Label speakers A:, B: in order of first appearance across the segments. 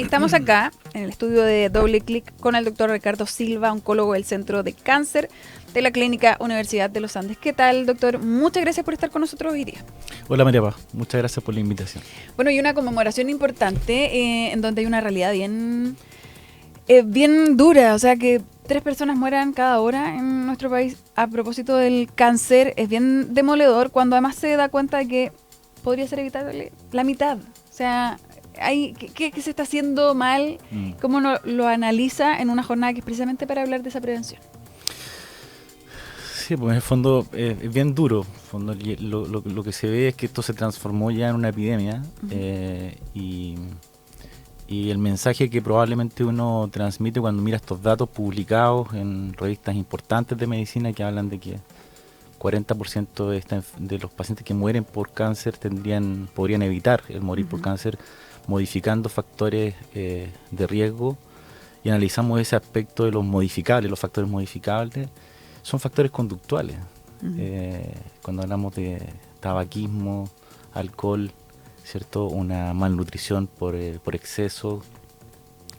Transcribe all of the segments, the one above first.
A: Estamos acá en el estudio de Doble Clic con el doctor Ricardo Silva, oncólogo del Centro de Cáncer de la Clínica Universidad de los Andes. ¿Qué tal, doctor? Muchas gracias por estar con nosotros hoy día.
B: Hola María Paz, muchas gracias por la invitación.
A: Bueno, y una conmemoración importante en donde hay una realidad bien dura, o sea que 3 personas mueran cada hora en nuestro país a propósito del cáncer. Es bien demoledor cuando además se da cuenta de que podría ser evitable la mitad. O sea, ¿qué se está haciendo mal? ¿Cómo lo analiza en una jornada que es precisamente para hablar de esa prevención?
B: Sí, pues en el fondo es bien duro. En el fondo, lo que se ve es que esto se transformó ya en una epidemia. Y el mensaje que probablemente uno transmite cuando mira estos datos publicados en revistas importantes de medicina que hablan de que 40% de los pacientes que mueren por cáncer podrían evitar el morir por cáncer modificando factores de riesgo, y analizamos ese aspecto de los modificables. Los factores modificables son factores conductuales. Cuando hablamos de tabaquismo, alcohol, ¿cierto? Una malnutrición por exceso,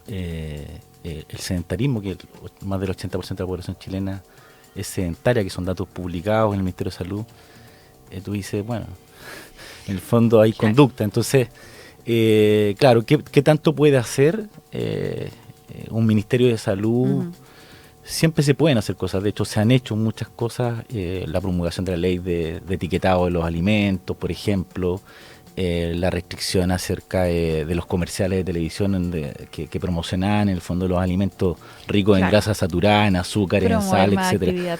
B: el sedentarismo, que más del 80% de la población chilena es sedentaria, que son datos publicados en el Ministerio de Salud. Tú dices, bueno, en el fondo hay conducta. Entonces, claro, ¿qué tanto puede hacer un Ministerio de Salud? Siempre se pueden hacer cosas, de hecho se han hecho muchas cosas, la promulgación de la ley de etiquetado de los alimentos, por ejemplo, la restricción acerca de los comerciales de televisión que promocionaban en el fondo los alimentos ricos en grasa saturada, en azúcar, en sal, etcétera.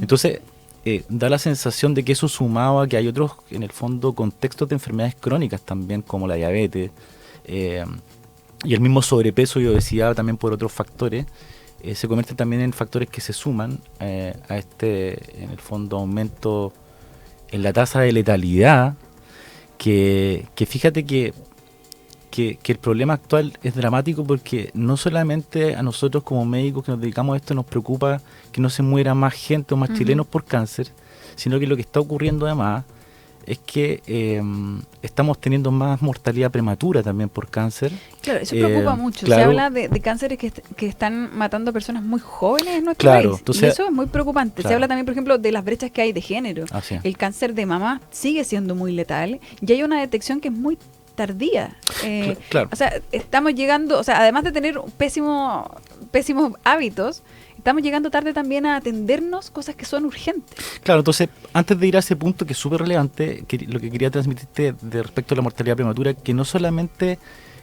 B: Entonces, da la sensación de que eso sumado a que hay otros, en el fondo, contextos de enfermedades crónicas también, como la diabetes, y el mismo sobrepeso y obesidad también por otros factores, se convierten también en factores que se suman a en el fondo, aumento en la tasa de letalidad, que fíjate que el problema actual es dramático, porque no solamente a nosotros como médicos que nos dedicamos a esto nos preocupa que no se muera más gente o más chilenos por cáncer, sino que lo que está ocurriendo además es que estamos teniendo más mortalidad prematura también por cáncer.
A: Claro, eso preocupa mucho.
B: Claro,
A: se habla de cánceres que están matando a personas muy jóvenes en nuestro país. Entonces, y eso es muy preocupante. Se habla también, por ejemplo, de las brechas que hay de género. El cáncer de mama sigue siendo muy letal y hay una detección que es muy tardía. O sea, estamos llegando, o sea, además de tener pésimos hábitos, estamos llegando tarde también a atendernos cosas que son urgentes.
B: Claro, entonces, antes de ir a ese punto que es súper relevante, lo que quería transmitirte de respecto a la mortalidad prematura, que no solamente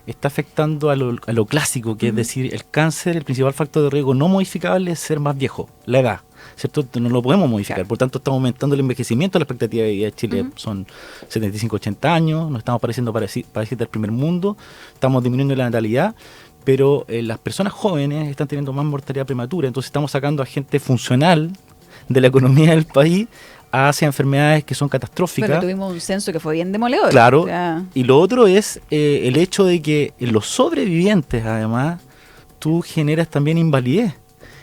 B: está afectando a lo clásico, que es decir, el cáncer, el principal factor de riesgo no modificable es ser más viejo, la edad, ¿cierto? No lo podemos modificar, por tanto estamos aumentando el envejecimiento. La expectativa de vida de Chile son 75-80 años, nos estamos pareciendo países del primer mundo, estamos disminuyendo la natalidad, pero las personas jóvenes están teniendo más mortalidad prematura, entonces estamos sacando a gente funcional de la economía del país hacia enfermedades que son catastróficas.
A: Pero tuvimos un censo que fue bien demoledor.
B: Claro, y lo otro es el hecho de que en los sobrevivientes, además, tú generas también invalidez.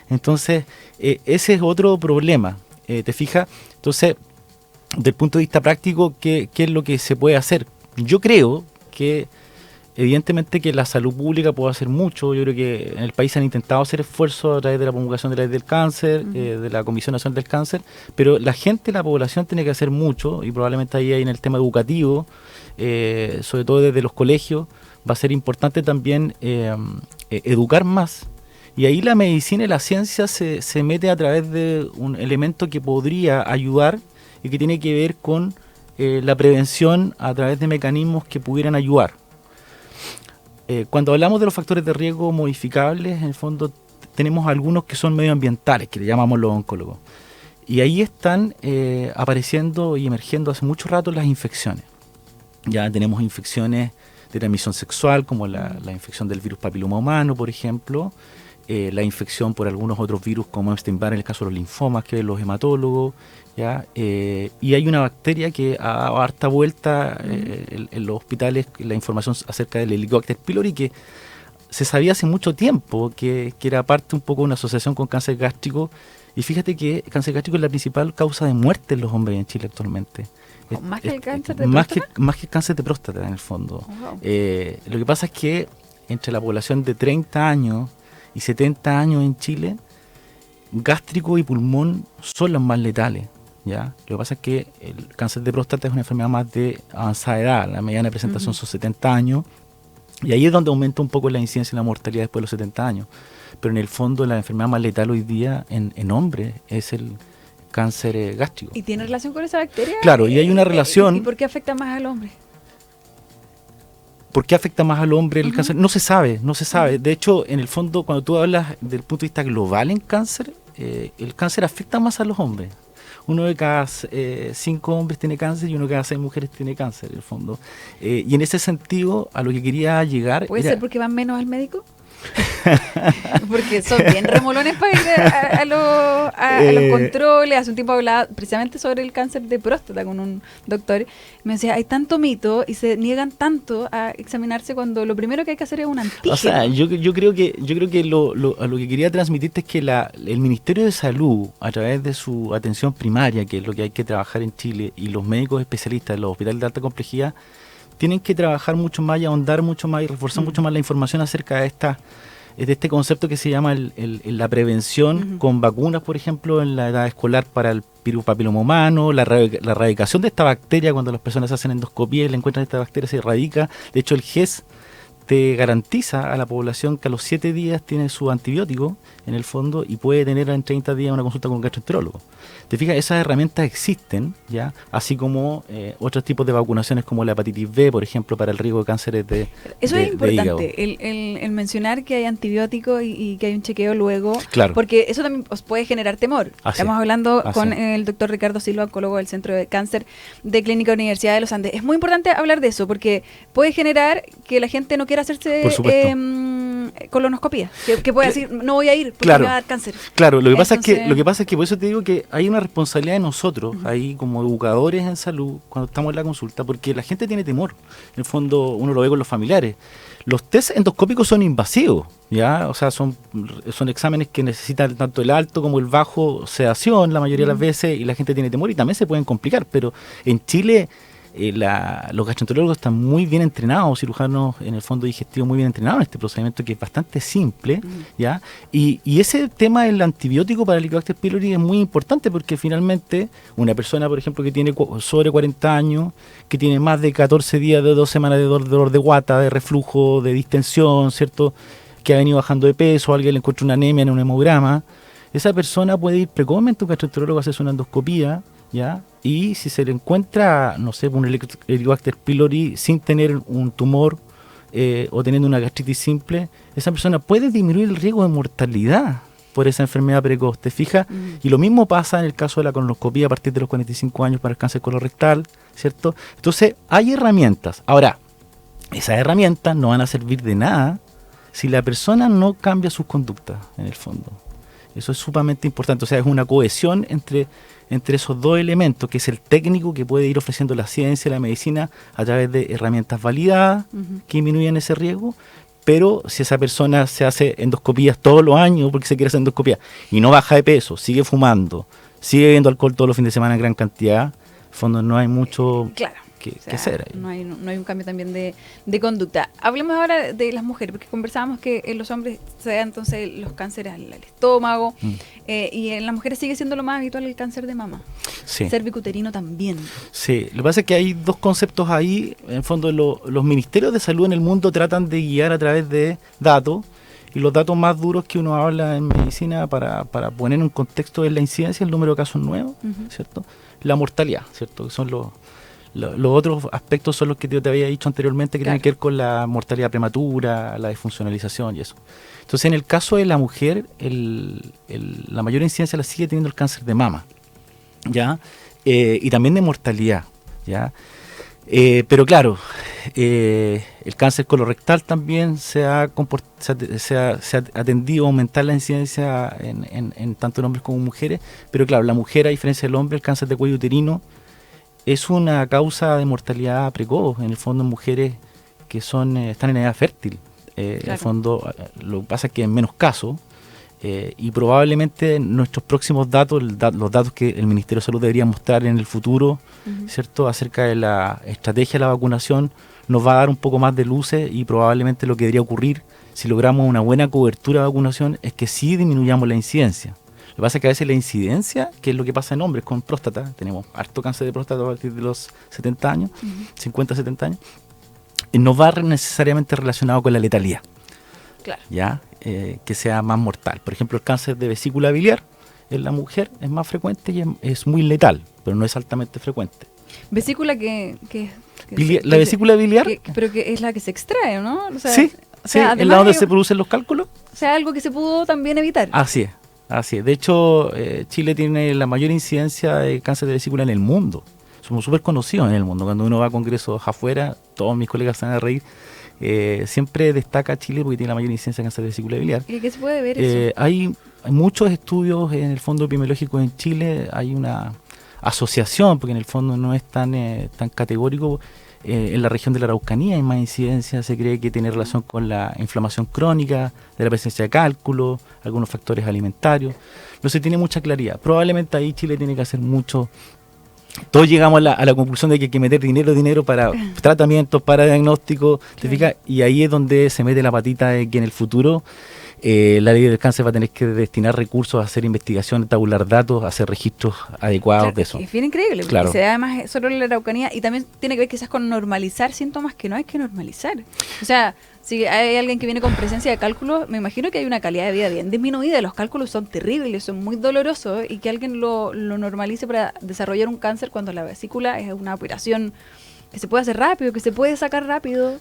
B: Entonces, ese es otro problema, ¿te fijas? Entonces, desde el punto de vista práctico, ¿qué es lo que se puede hacer? Yo creo que evidentemente que la salud pública puede hacer mucho. Yo creo que en el país se han intentado hacer esfuerzos a través de la promulgación de la ley del cáncer, de la Comisión Nacional del Cáncer, pero la gente, la población tiene que hacer mucho, y probablemente ahí en el tema educativo, sobre todo desde los colegios, va a ser importante también educar más. Y ahí la medicina y la ciencia se mete a través de un elemento que podría ayudar y que tiene que ver con la prevención a través de mecanismos que pudieran ayudar. Cuando hablamos de los factores de riesgo modificables, en el fondo tenemos algunos que son medioambientales, que le llamamos los oncólogos. Y ahí están apareciendo y emergiendo hace mucho rato las infecciones. Ya tenemos infecciones de transmisión sexual, como la infección del virus papiloma humano, por ejemplo, la infección por algunos otros virus, como Epstein-Barr en el caso de los linfomas, que ven los hematólogos, ¿ya? Y hay una bacteria que ha dado harta vuelta en los hospitales, la información acerca del Helicobacter pylori, que se sabía hace mucho tiempo que era parte un poco de una asociación con cáncer gástrico, y fíjate que el cáncer gástrico es la principal causa de muerte en los hombres en Chile actualmente.
A: ¿Más que el cáncer de próstata?
B: Más que el cáncer de próstata, en el fondo. Lo que pasa es que entre la población de 30 años y 70 años en Chile, gástrico y pulmón son los más letales, ¿ya? Lo que pasa es que el cáncer de próstata es una enfermedad más de avanzada edad, la mediana de presentación son 70 años, y ahí es donde aumenta un poco la incidencia y la mortalidad después de los 70 años. Pero en el fondo la enfermedad más letal hoy día en hombres es el cáncer gástrico.
A: ¿Y tiene relación con esa bacteria?
B: Claro, y hay una relación.
A: ¿Y por qué afecta más al hombre?
B: ¿Por qué afecta más al hombre el cáncer? No se sabe, no se sabe. De hecho, en el fondo, cuando tú hablas del punto de vista global en cáncer, el cáncer afecta más a los hombres. 1 de cada 5 hombres tiene cáncer y 1 de cada 6 mujeres tiene cáncer, en el fondo. Y en ese sentido, a lo que quería llegar...
A: ¿Puede ser porque van menos al médico? Porque son bien remolones para ir a los controles. Hace un tiempo hablaba precisamente sobre el cáncer de próstata con un doctor. Me decía, hay tanto mito y se niegan tanto a examinarse cuando lo primero que hay que hacer es un antígeno.
B: O sea, yo creo que a lo que quería transmitirte es que el Ministerio de Salud, a través de su atención primaria, que es lo que hay que trabajar en Chile, y los médicos especialistas de los hospitales de alta complejidad, tienen que trabajar mucho más y ahondar mucho más y reforzar mucho más la información acerca de este concepto que se llama la prevención con vacunas, por ejemplo, en la edad escolar para el virus papiloma humano, la erradicación de esta bacteria cuando las personas hacen endoscopía y le encuentran esta bacteria, se erradica. De hecho, el GES te garantiza a la población que a los 7 días tiene su antibiótico en el fondo y puede tener en 30 días una consulta con un gastroenterólogo. Te fijas, esas herramientas existen, ¿ya? Así como otros tipos de vacunaciones como la hepatitis B, por ejemplo, para el riesgo de cánceres de
A: Eso
B: de,
A: es importante, el mencionar que hay antibióticos y que hay un chequeo luego,
B: claro,
A: porque eso también os puede generar temor. Estamos hablando con el doctor Ricardo Silva, oncólogo del Centro de Cáncer de Clínica Universidad de los Andes. Es muy importante hablar de eso, porque puede generar que la gente no quiera hacerse colonoscopía, que puede decir, no voy a ir porque me va a dar cáncer.
B: Claro, lo que pasa es que por eso te digo que hay una responsabilidad de nosotros, ahí como educadores en salud, cuando estamos en la consulta, porque la gente tiene temor. En el fondo, uno lo ve con los familiares. Los test endoscópicos son invasivos, ¿ya? O sea, son exámenes que necesitan tanto el alto como el bajo sedación la mayoría de las veces, y la gente tiene temor y también se pueden complicar, pero en Chile los gastroenterólogos están muy bien entrenados, cirujanos en el fondo digestivo muy bien entrenados en este procedimiento que es bastante simple, ¿ya? Y ese tema del antibiótico para el Helicobacter pylori es muy importante porque finalmente una persona, por ejemplo, que tiene sobre 40 años, que tiene más de 14 días de 2 semanas de dolor de guata, de reflujo, de distensión, ¿cierto?, que ha venido bajando de peso, alguien le encuentra una anemia en un hemograma, esa persona puede ir precozmente a un gastroenterólogo a hacerse una endoscopía, ¿ya? Y si se le encuentra, no sé, un Helicobacter pylori sin tener un tumor o teniendo una gastritis simple, esa persona puede disminuir el riesgo de mortalidad por esa enfermedad precoz, ¿te fijas? Y lo mismo pasa en el caso de la colonoscopía a partir de los 45 años para el cáncer colorectal, ¿cierto? Entonces, hay herramientas. Ahora, esas herramientas no van a servir de nada si la persona no cambia sus conductas, en el fondo. Eso es sumamente importante. O sea, es una cohesión entre esos dos elementos, que es el técnico que puede ir ofreciendo la ciencia y la medicina a través de herramientas validadas que disminuyen ese riesgo, pero si esa persona se hace endoscopías todos los años porque se quiere hacer endoscopía y no baja de peso, sigue fumando, sigue bebiendo alcohol todos los fines de semana en gran cantidad, en el fondo no hay mucho que hacer ahí.
A: No hay un cambio también de conducta. Hablemos ahora de las mujeres, porque conversábamos que en los hombres se dan entonces los cánceres al estómago, y en las mujeres sigue siendo lo más habitual el cáncer de mama.
B: Sí.
A: Cervicuterino también.
B: Sí, lo que pasa es que hay dos conceptos ahí. En el fondo, los ministerios de salud en el mundo tratan de guiar a través de datos, y los datos más duros que uno habla en medicina para poner en un contexto es la incidencia, el número de casos nuevos, ¿cierto? La mortalidad, ¿cierto? Que son los otros aspectos son los que yo te había dicho anteriormente, que tienen que ver con la mortalidad prematura, la disfuncionalización y eso. Entonces, en el caso de la mujer, la mayor incidencia la sigue teniendo el cáncer de mama, ¿ya? Y también de mortalidad, ¿ya? Pero claro, el cáncer colorectal también se ha atendido a aumentar la incidencia en tanto en hombres como mujeres, pero claro, la mujer, a diferencia del hombre, el cáncer de cuello uterino es una causa de mortalidad precoz, en el fondo en mujeres que están en edad fértil. En el fondo, lo que pasa es que en menos casos, Y probablemente nuestros próximos datos, los datos que el Ministerio de Salud debería mostrar en el futuro, ¿cierto?, acerca de la estrategia de la vacunación, nos va a dar un poco más de luces, y probablemente lo que debería ocurrir si logramos una buena cobertura de vacunación es que sí disminuyamos la incidencia. Lo que pasa es que a veces la incidencia, que es lo que pasa en hombres con próstata, tenemos harto cáncer de próstata a partir de los 70 años, 50, 70 años, no va necesariamente relacionado con la letalidad.
A: Claro.
B: ¿Ya? Que sea más mortal. Por ejemplo, el cáncer de vesícula biliar en la mujer es más frecuente y es muy letal, pero no es altamente frecuente.
A: Vesícula
B: la vesícula biliar.
A: Pero que es la que se extrae, ¿no? O sea,
B: Sí, es la donde se producen los cálculos.
A: O sea, algo que se pudo también evitar.
B: Así es. De hecho, Chile tiene la mayor incidencia de cáncer de vesícula en el mundo. Somos súper conocidos en el mundo. Cuando uno va a congresos afuera, todos mis colegas se van a reír. Siempre destaca Chile porque tiene la mayor incidencia de cáncer de vesícula biliar.
A: ¿Y qué se puede ver eso?
B: Hay muchos estudios en el fondo epidemiológico en Chile. Hay una asociación, porque en el fondo no es tan categórico. En la región de la Araucanía hay más incidencia. Se cree que tiene relación con la inflamación crónica, de la presencia de cálculos, algunos factores alimentarios. No se tiene mucha claridad. Probablemente ahí Chile tiene que hacer mucho. Todos llegamos a la conclusión de que hay que meter dinero para tratamientos, para diagnósticos, ¿te fijas? Y ahí es donde se mete la patita de que en el futuro la ley del cáncer va a tener que destinar recursos a hacer investigación, tabular datos, a hacer registros adecuados de eso.
A: Es bien increíble, porque se da además solo en la Araucanía, y también tiene que ver quizás con normalizar síntomas que no hay que normalizar. O sea, si hay alguien que viene con presencia de cálculos, me imagino que hay una calidad de vida bien disminuida. Los cálculos son terribles, son muy dolorosos, y que alguien lo normalice para desarrollar un cáncer cuando la vesícula es una operación que se puede hacer rápido, que se puede sacar rápido.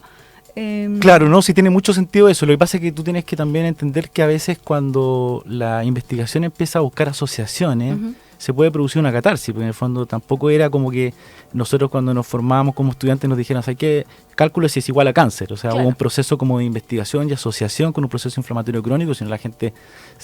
B: Claro, no, sí tiene mucho sentido eso. Lo que pasa es que tú tienes que también entender que a veces cuando la investigación empieza a buscar asociaciones, se puede producir una catarsis, porque en el fondo tampoco era como que nosotros cuando nos formábamos como estudiantes nos dijeran, ¿sabes qué? Cálculo si es igual a cáncer. O sea, hubo un proceso como de investigación y asociación con un proceso inflamatorio crónico, sino la gente,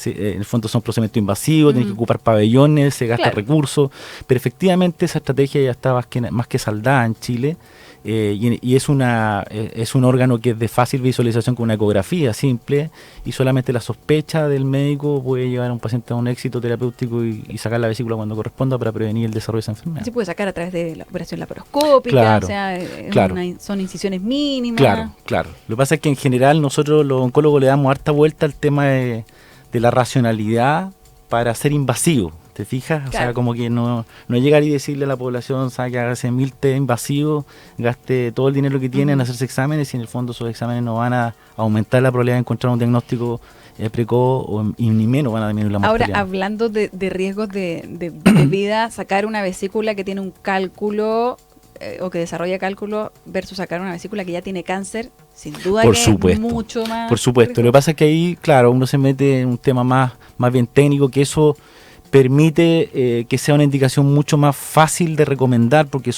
B: en el fondo son procedimientos invasivos, tienen que ocupar pabellones, se gasta recursos, pero efectivamente esa estrategia ya está más que saldada en Chile. Y es un órgano que es de fácil visualización con una ecografía simple, y solamente la sospecha del médico puede llevar a un paciente a un éxito terapéutico y sacar la vesícula cuando corresponda para prevenir el desarrollo de esa enfermedad.
A: Se puede sacar a través de la operación laparoscópica, o sea, son incisiones mínimas.
B: Claro. Lo que pasa es que en general nosotros los oncólogos le damos harta vuelta al tema de la racionalidad para ser invasivo. ¿Te fijas? O sea, como que no llegar y decirle a la población, ¿sabes?, que hágase 1000 test invasivos, gaste todo el dinero que tienen en hacerse exámenes, y en el fondo esos exámenes no van a aumentar la probabilidad de encontrar un diagnóstico precoz, y ni menos van a disminuir la mortalidad.
A: Ahora, hablando de riesgos de vida, sacar una vesícula que tiene un cálculo o que desarrolla cálculo versus sacar una vesícula que ya tiene cáncer, sin duda es mucho más.
B: Por supuesto. Lo que pasa es que ahí, claro, uno se mete en un tema más bien técnico, que eso permite que sea una indicación mucho más fácil de recomendar, porque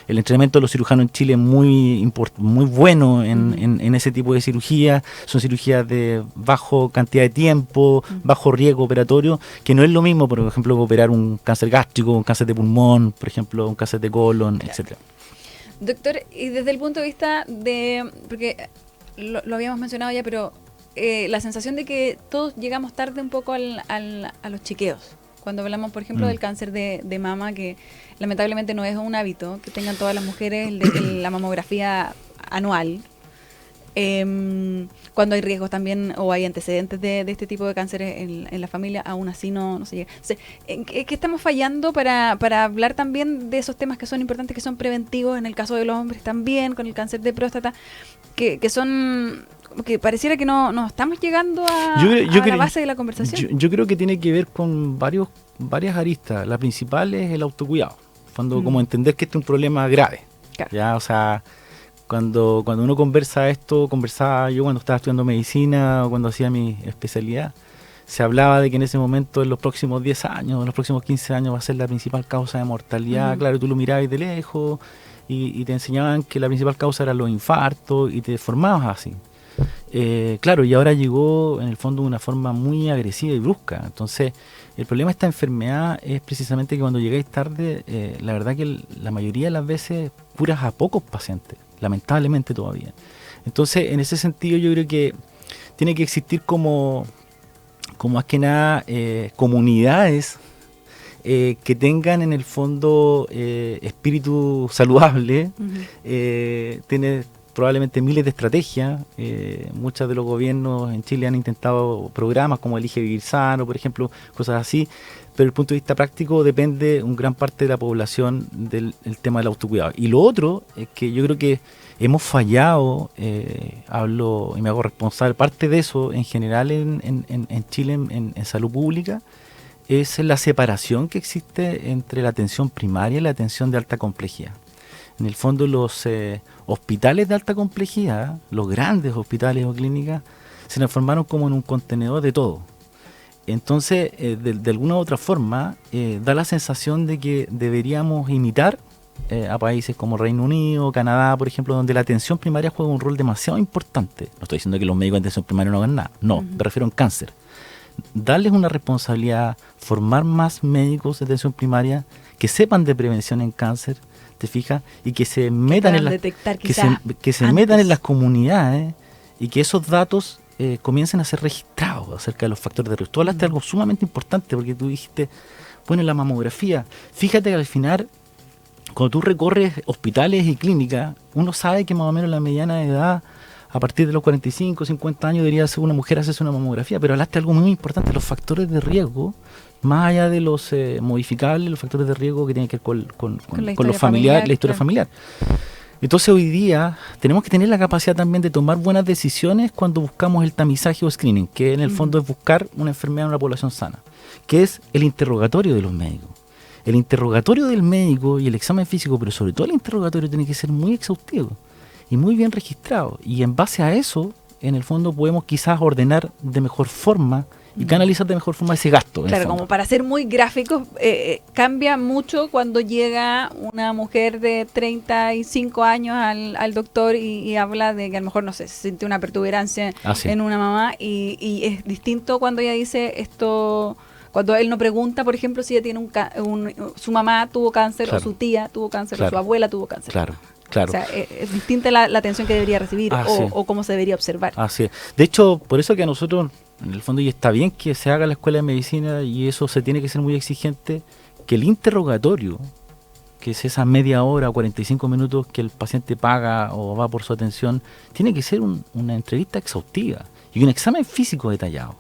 B: el entrenamiento de los cirujanos en Chile es muy bueno en ese tipo de cirugía. Son cirugías de bajo cantidad de tiempo, bajo riesgo operatorio, que no es lo mismo, por ejemplo, operar un cáncer gástrico, un cáncer de pulmón, por ejemplo, un cáncer de colon, etcétera.
A: Doctor, y desde el punto de vista porque lo habíamos mencionado ya, pero la sensación de que todos llegamos tarde un poco a los chequeos. Cuando hablamos, por ejemplo, del cáncer de mama, que lamentablemente no es un hábito que tengan todas las mujeres la mamografía anual. Cuando hay riesgos también o hay antecedentes de este tipo de cánceres en la familia, aún así no se llega. O sea, ¿qué estamos fallando para hablar también de esos temas que son importantes, que son preventivos en el caso de los hombres también, con el cáncer de próstata, que son... que pareciera que no estamos llegando a la base de la conversación?
B: Yo creo que tiene que ver con varias aristas. La principal es el autocuidado. Como entender que este es un problema grave. Claro. ¿Ya? O sea, cuando uno conversaba yo cuando estaba estudiando medicina o cuando hacía mi especialidad, se hablaba de que en ese momento, en los próximos 10 años, en los próximos 15 años, va a ser la principal causa de mortalidad. Claro, tú lo mirabas de lejos y te enseñaban que la principal causa eran los infartos y te formabas así. Claro, y ahora llegó en el fondo de una forma muy agresiva y brusca. Entonces, el problema de esta enfermedad es precisamente que cuando llegáis tarde, la verdad que la mayoría de las veces curas a pocos pacientes, lamentablemente todavía. Entonces, en ese sentido yo creo que tiene que existir como como más que nada comunidades que tengan en el fondo espíritu saludable. Tiene probablemente miles de estrategias. Muchos de los gobiernos en Chile han intentado programas como Elige Vivir Sano, por ejemplo, cosas así, pero desde el punto de vista práctico depende un gran parte de la población del tema del autocuidado. Y lo otro es que yo creo que hemos fallado, hablo y me hago responsable, parte de eso en general en Chile en salud pública, es la separación que existe entre la atención primaria y la atención de alta complejidad. En el fondo los hospitales de alta complejidad, los grandes hospitales o clínicas, se transformaron como en un contenedor de todo. Entonces, de alguna u otra forma, da la sensación de que deberíamos imitar a países como Reino Unido, Canadá, por ejemplo, donde la atención primaria juega un rol demasiado importante. No estoy diciendo que los médicos de atención primaria no hagan nada, no, me refiero en cáncer. Darles una responsabilidad, formar más médicos de atención primaria que sepan de prevención en cáncer, ¿te fijas? Y que se metan que se metan en las comunidades y que esos datos comiencen a ser registrados acerca de los factores de riesgo. Tú hablaste de algo sumamente importante porque tú dijiste, bueno, la mamografía, fíjate que al final, cuando tú recorres hospitales y clínicas, uno sabe que más o menos la mediana de edad, a partir de los 45, 50 años, debería ser una mujer hacerse una mamografía, pero hablaste de algo muy importante, los factores de riesgo, más allá de los modificables, los factores de riesgo que tienen que ver con los familiares, la historia familiar. Entonces hoy día tenemos que tener la capacidad también de tomar buenas decisiones cuando buscamos el tamizaje o screening, que en el fondo es buscar una enfermedad en una población sana, que es el interrogatorio de los médicos. El interrogatorio del médico y el examen físico, pero sobre todo el interrogatorio, tiene que ser muy exhaustivo y muy bien registrado. Y en base a eso, en el fondo, podemos quizás ordenar de mejor forma y canalizar de mejor forma ese gasto.
A: Claro, como para ser muy gráficos, cambia mucho cuando llega una mujer de 35 años al doctor y habla de que a lo mejor, no sé, se siente una protuberancia en una mamá y es distinto cuando ella dice esto. Cuando él no pregunta, por ejemplo, si ella tiene su mamá tuvo cáncer, o su tía tuvo cáncer, o su abuela tuvo cáncer.
B: Claro.
A: O sea, es distinta la atención que debería recibir o cómo se debería observar.
B: Así es. De hecho, por eso que a nosotros, en el fondo, y está bien que se haga la escuela de medicina y eso se tiene que ser muy exigente, que el interrogatorio, que es esa media hora o 45 minutos que el paciente paga o va por su atención, tiene que ser una entrevista exhaustiva y un examen físico detallado.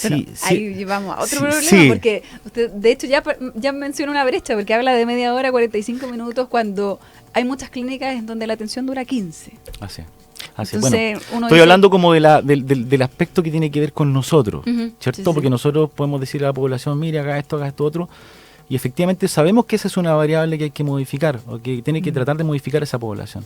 A: Bueno, ahí llevamos a otro problema, porque usted de hecho ya menciona una brecha, porque habla de media hora, 45 minutos, cuando hay muchas clínicas en donde la atención dura 15.
B: Así es.
A: Entonces,
B: bueno, estoy hablando como del aspecto que tiene que ver con nosotros, ¿cierto? Sí. Porque nosotros podemos decir a la población, mire, haga esto otro, y efectivamente sabemos que esa es una variable que hay que modificar, o que tiene que tratar de modificar esa población.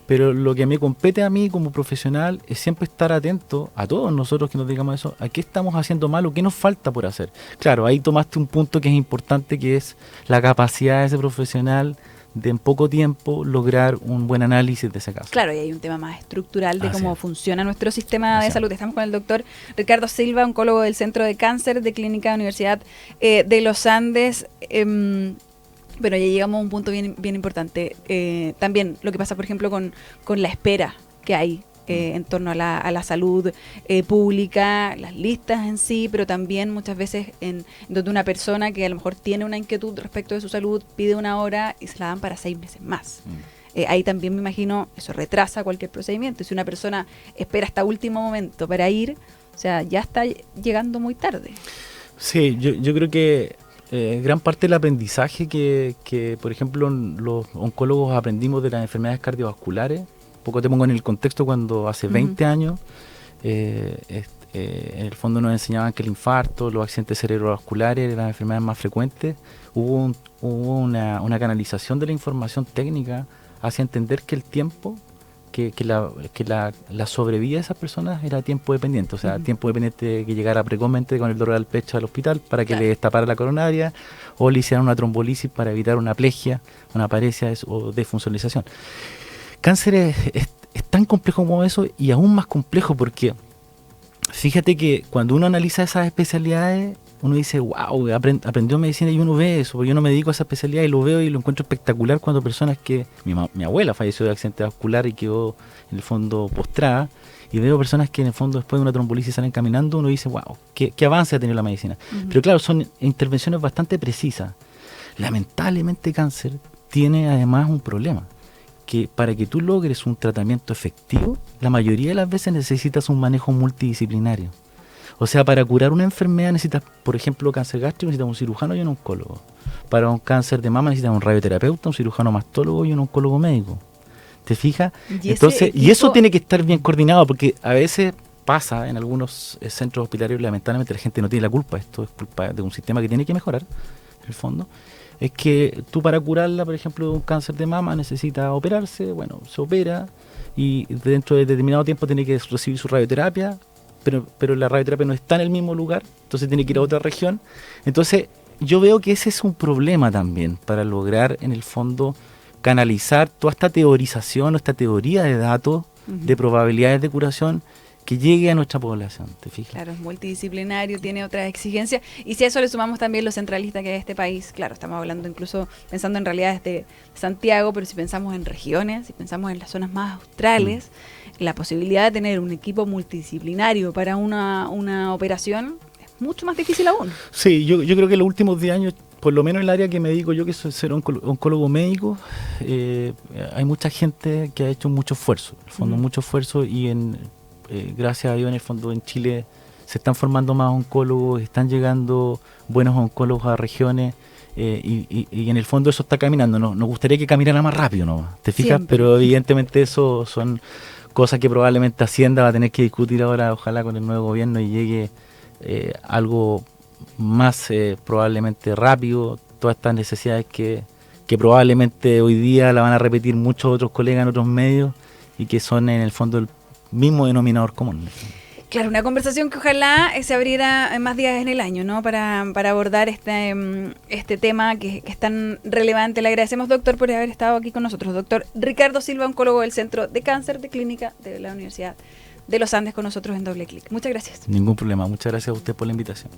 B: Pero lo que me compete a mí como profesional es siempre estar atento a todos nosotros que nos digamos eso, a qué estamos haciendo mal o qué nos falta por hacer. Claro, ahí tomaste un punto que es importante, que es la capacidad de ese profesional de en poco tiempo lograr un buen análisis de ese caso.
A: Claro, y hay un tema más estructural de cómo funciona nuestro sistema de salud. Estamos con el doctor Ricardo Silva, oncólogo del Centro de Cáncer de Clínica de Universidad de los Andes. Bueno, ya llegamos a un punto bien importante. También lo que pasa, por ejemplo, con la espera que hay en torno a la salud pública, las listas en sí, pero también muchas veces en donde una persona que a lo mejor tiene una inquietud respecto de su salud pide una hora y se la dan para 6 meses más. Ahí también me imagino eso retrasa cualquier procedimiento. Si una persona espera hasta último momento para ir, o sea, ya está llegando muy tarde.
B: Sí, yo creo que gran parte del aprendizaje que, por ejemplo, los oncólogos aprendimos de las enfermedades cardiovasculares, poco te pongo en el contexto cuando hace 20 años, en el fondo nos enseñaban que el infarto, los accidentes cerebrovasculares eran las enfermedades más frecuentes. Hubo una canalización de la información técnica hacia entender que el tiempo, que la sobrevida de esas personas era tiempo dependiente, o sea, tiempo dependiente que llegara precozmente con el dolor al pecho al hospital para que le destapara la coronaria o le hicieran una trombolisis para evitar una plegia, una paresia o desfuncionalización. Cáncer es tan complejo como eso y aún más complejo porque fíjate que cuando uno analiza esas especialidades uno dice, wow, aprendió medicina y uno ve eso, porque yo no me dedico a esa especialidad y lo veo y lo encuentro espectacular cuando personas que... Mi abuela falleció de accidente vascular y quedó en el fondo postrada, y veo personas que en el fondo después de una trombolisis salen caminando, uno dice, wow, qué avance ha tenido la medicina. Pero claro, son intervenciones bastante precisas. Lamentablemente cáncer tiene además un problema, que para que tú logres un tratamiento efectivo, la mayoría de las veces necesitas un manejo multidisciplinario. O sea, para curar una enfermedad necesitas, por ejemplo, cáncer gástrico, necesitas un cirujano y un oncólogo. Para un cáncer de mama necesitas un radioterapeuta, un cirujano mastólogo y un oncólogo médico. ¿Te fijas? Entonces, y eso tiene que estar bien coordinado, porque a veces pasa en algunos centros hospitalarios, lamentablemente la gente no tiene la culpa, esto es culpa de un sistema que tiene que mejorar, en el fondo. Es que tú para curarla, por ejemplo, de un cáncer de mama necesita operarse, bueno, se opera y dentro de determinado tiempo tiene que recibir su radioterapia, pero la radioterapia no está en el mismo lugar, entonces tiene que ir a otra región. Entonces yo veo que ese es un problema también para lograr en el fondo canalizar toda esta teorización o esta teoría de datos de probabilidades de curación que llegue a nuestra población, ¿te fijas?
A: Claro, es multidisciplinario, tiene otras exigencias, y si a eso le sumamos también lo centralista que es este país, claro, estamos hablando incluso pensando en realidades de Santiago, pero si pensamos en regiones, si pensamos en las zonas más australes, la posibilidad de tener un equipo multidisciplinario para una operación es mucho más difícil aún.
B: Sí, yo creo que en los últimos 10 años, por lo menos en el área que me dedico yo, que soy ser oncólogo médico, hay mucha gente que ha hecho mucho esfuerzo, en el fondo mucho esfuerzo, y gracias a Dios en el fondo en Chile se están formando más oncólogos, están llegando buenos oncólogos a regiones, y en el fondo eso está caminando. Nos gustaría que caminara más rápido, ¿no? ¿Te fijas? Siempre. Pero evidentemente eso son cosas que probablemente Hacienda va a tener que discutir ahora, ojalá con el nuevo gobierno, y llegue algo más probablemente rápido. Todas estas necesidades que probablemente hoy día la van a repetir muchos otros colegas en otros medios y que son en el fondo el mismo denominador común.
A: Claro, una conversación que ojalá se abriera más días en el año, ¿no? Para abordar este tema que es tan relevante. Le agradecemos, doctor, por haber estado aquí con nosotros. Doctor Ricardo Silva, oncólogo del Centro de Cáncer de Clínica de la Universidad de los Andes, con nosotros en Doble Clic. Muchas gracias.
B: Ningún problema. Muchas gracias a usted por la invitación.